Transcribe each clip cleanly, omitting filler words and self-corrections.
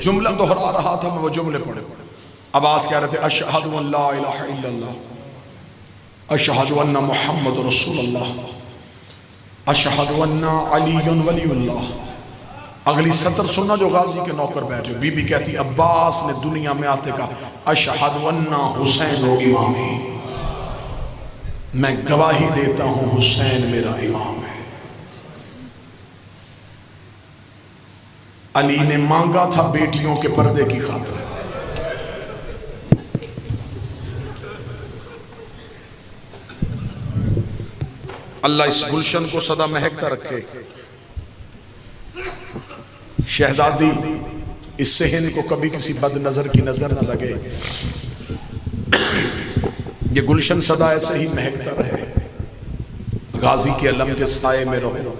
جملہ دہرا رہا تھا، میں وہ جملے پڑھے. عباس کہہ رہے تھے اشہد ان لا الہ الا اللہ، اشہد ان محمد رسول اللہ، اشہد ان علی ولی اللہ. اگلی سطر سننا جو غازی کے نوکر بیٹھے. بی بی کہتی عباس نے دنیا میں آتے کہا اشہد ان حسین و امامی، میں گواہی دیتا ہوں حسین میرا امام ہے. علی نے مانگا تھا بیٹیوں کے پردے کی خاطر. اللہ اس گلشن کو سدا مہکتا رکھے. شہزادی اس صحن کو کبھی کسی بد نظر کی نظر نہ لگے. یہ گلشن سدا ایسے ہی مہکتا رہے. غازی کے علم کے سائے میں رہو.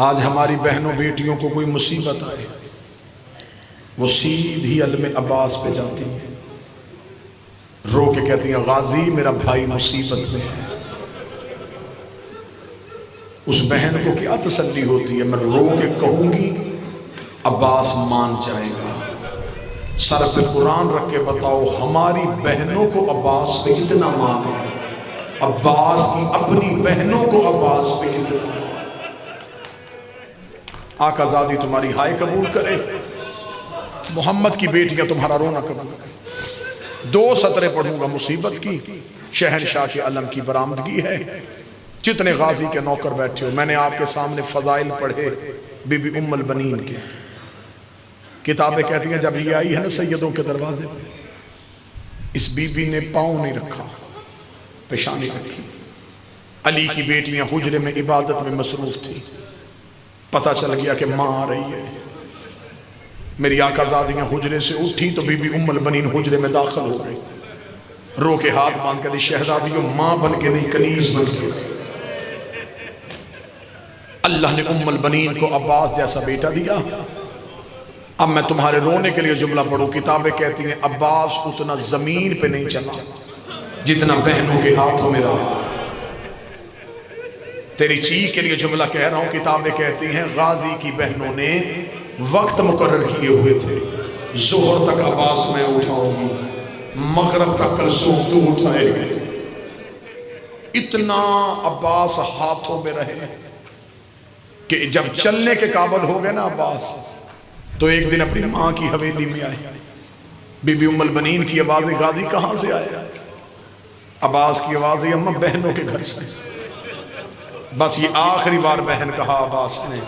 آج ہماری بہنوں بیٹیوں کو کوئی مصیبت آئے وہ سیدھی علم عباس پہ جاتی ہیں، رو کے کہتی ہیں غازی میرا بھائی مصیبت میں ہے. اس بہن کو کیا تسلی ہوتی ہے؟ میں رو کے کہوں گی عباس مان جائے گا. سر پہ قرآن رکھ کے بتاؤ ہماری بہنوں کو عباس پہ اتنا مان ہے، عباس کی اپنی بہنوں کو عباس پہ اتنا مان. آقا زادی تمہاری ہائے قبول کرے، محمد کی بیٹیاں تمہارا رونا قبول کرے. 2 سطریں پڑھوں گا مصیبت کی. شہنشاہ کے علم کی برآمدگی ہے. جتنے غازی کے نوکر بیٹھے ہو، میں نے آپ کے سامنے فضائل پڑھے بی بی ام البنین کے. کتابیں کہتی ہیں جب یہ آئی ہے نا سیدوں کے دروازے پہ، اس بی بی نے پاؤں نہیں رکھا، پیشانی رکھی. علی کی بیٹیاں حجرے میں عبادت میں مصروف تھی. پتہ چل گیا کہ ماں آ رہی ہے. میری آقا زادیاں حجرے سے اٹھی تو بی بی ام البنین حجرے میں داخل ہو گئی. رو کے ہاتھ باندھ کے دی شہزادیوں ماں بن کے نہیں کنیز بن کے. اللہ نے ام البنین کو عباس جیسا بیٹا دیا. اب میں تمہارے رونے کے لیے جملہ پڑھوں. کتابیں کہتی ہیں عباس اتنا زمین پہ نہیں چلا جتنا بہنوں کے ہاتھوں میں رہا. تیری چیخ کے لیے جملہ کہہ رہا ہوں. کتابیں کہتی ہیں غازی کی بہنوں نے وقت مقرر کیے ہوئے تھے. ظہر تک عباس میں اٹھاؤں گی، مغرب تک کلثوم تو اٹھائے گئے. اتنا عباس ہاتھوں میں رہے کہ جب چلنے کے قابل ہو گئے نا عباس تو ایک دن اپنی ماں کی حویلی میں آئی. بی بی ام البنین کی آواز غازی کہاں سے آیا؟ عباس کی آواز اماں بہنوں کے گھر سے. بس یہ آخری بار بہن کہا عباس نے.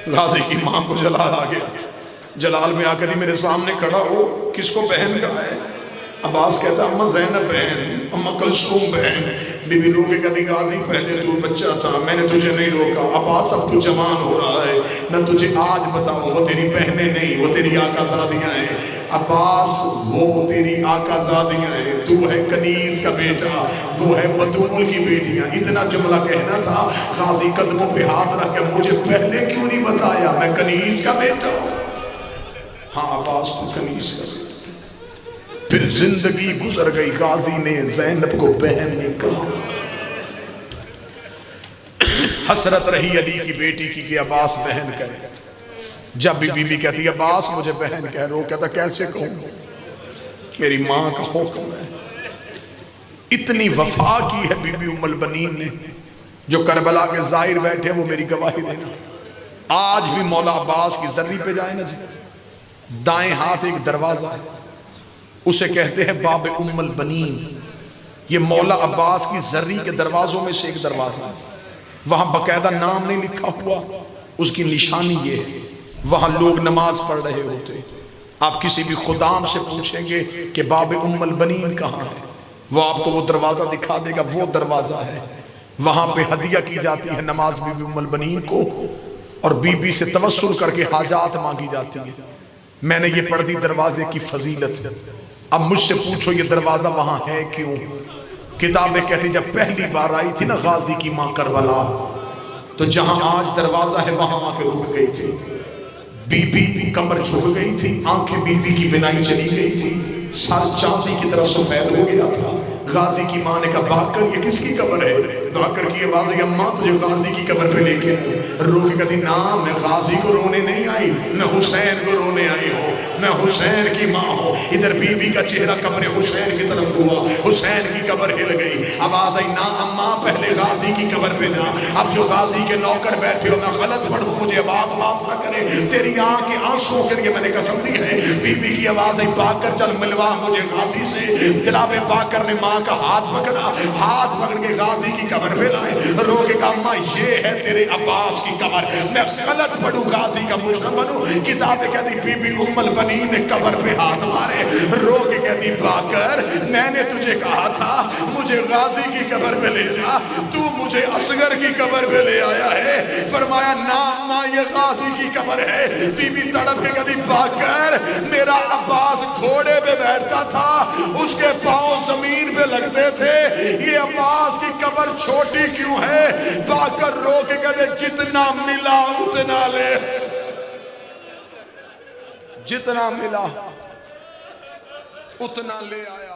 غازی کی ماں کو جلال آ گیا. جلال میں آ کر میرے سامنے کھڑا ہو کس کو بہن کہا ہے؟ عباس کہتا اماں زینب بہن، اماں کلثوم بہن. بی بی رو کے کہتی غازی پہلے تو بچہ تھا میں نے تجھے نہیں روکا. عباس اب تو جوان ہو رہا ہے، میں تجھے آج بتاؤں وہ تیری بہنیں نہیں وہ تیری آقا زادیاں ہیں. عباس وہ تیری آقا زادیاں ہیں، تو ہے کنیز کا بیٹا، وہ ہے بطول کی بیٹیاں. اتنا جملہ کہنا تھا. غازی قدموں پہ ہاتھ رکھ کے مجھے پہلے کیوں نہیں بتایا میں کنیز کا بیٹا ہوں؟ ہاں عباس تو کنیز کا بیٹا. پھر زندگی گزر گئی. غازی نے زینب کو بہن نہیں کہا. حسرت رہی علی کی بیٹی کی کہ عباس بہن کہے. جب بھی بی بی کہتی ہے عباس مجھے بہن کہہ رہو، کہتا کیسے کہوں، میری ماں کا حکم ہے. اتنی وفا کی ہے بی بی ام البنین نے. جو کربلا کے ظاہر بیٹھے وہ میری گواہی دینا. آج بھی مولا عباس کی زری پہ جائیں نا جی، دائیں ہاتھ ایک دروازہ ہے، اسے کہتے ہیں باب ام البنین. یہ مولا عباس کی زری کے دروازوں میں سے ایک دروازہ ہے. وہاں باقاعدہ نام نہیں لکھا ہوا، اس کی نشانی یہ ہے. وہاں لوگ نماز پڑھ رہے ہوتے. آپ کسی بھی خدام سے پوچھیں گے کہ باب ام البنین کہاں ہے، وہ آپ کو وہ دروازہ دکھا دے گا. وہ دروازہ ہے، وہاں پہ ہدیہ کی جاتی ہے نماز بی بی ام البنین کو، اور بی بی سے توسل کر کے حاجات مانگی جاتی ہیں. میں نے یہ پڑھ دی دروازے کی فضیلت. اب مجھ سے پوچھو یہ دروازہ وہاں ہے کیوں؟ کتابیں کہتی جب پہلی بار آئی تھی نا غازی کی ماں کربلا، تو جہاں آج دروازہ ہے وہاں آ کے رک گئی تھی. بی بی کمر جھک گئی تھی، آنکھیں بی بی کی بینائی چلی گئی تھی، سر چاندی کی طرف سفید ہو گیا تھا. غازی کی ماں نے کہا باکر یہ کس کی قبر ہے؟ باکر کی آواز ہے اماں تجھے غازی کی قبر پہ لے کے آئی۔ رو کے کہتی نا میں غازی کو رونے نہیں آئی، میں حسین کو رونے آئی ہوں، میں حسین کی ماں ہوں۔ ادھر بی بی کا چہرہ قبر حسین کی طرف ہوا، حسین کی قبر ہل گئی۔ آواز آئی نا اماں پہلے غازی کی قبر پہ جا، اب جو غازی کے نوکر بیٹھے ہو میں غلط پڑھوں مجھے آواز معاف نہ کرے، تیری آنکھ کے آنسوں کے لیے میں نے قسم دی ہے۔ بی بی کی آواز آئی باکر چل ملوا مجھے غازی سے۔ جناب باکر نے ماں کا ہاتھ پکڑا، ہاتھ پکڑ کے غازی کی قبر پہ لائے، رو کے کہا ماں یہ ہے تیرے عباس کی قبر، میں غلط پڑھوں غازی کا مجرم بنوں؟ کتابیں کہتی بی بی ام البنین نے قبر پہ ہاتھ مارے، رو کے کہتی باکر میں نے تجھے کہا تھا مجھے غازی کی قبر پہ لے جا، تو مجھے اصغر کی قبر پہ لے آیا ہے۔ فرمایا نا ماں یہ غازی کی قبر ہے۔ بی بی تڑپ کے کہتی باکر میرا عباس گھوڑے پہ بیٹھتا تھا، اس کے پاؤں زمین پہ لگتے تھے، یہ عباس کی قبر چھوٹی کیوں ہے؟ باکر رو کے کہتے جتنا ملا اتنا لے، جتنا ملا اتنا لے آیا۔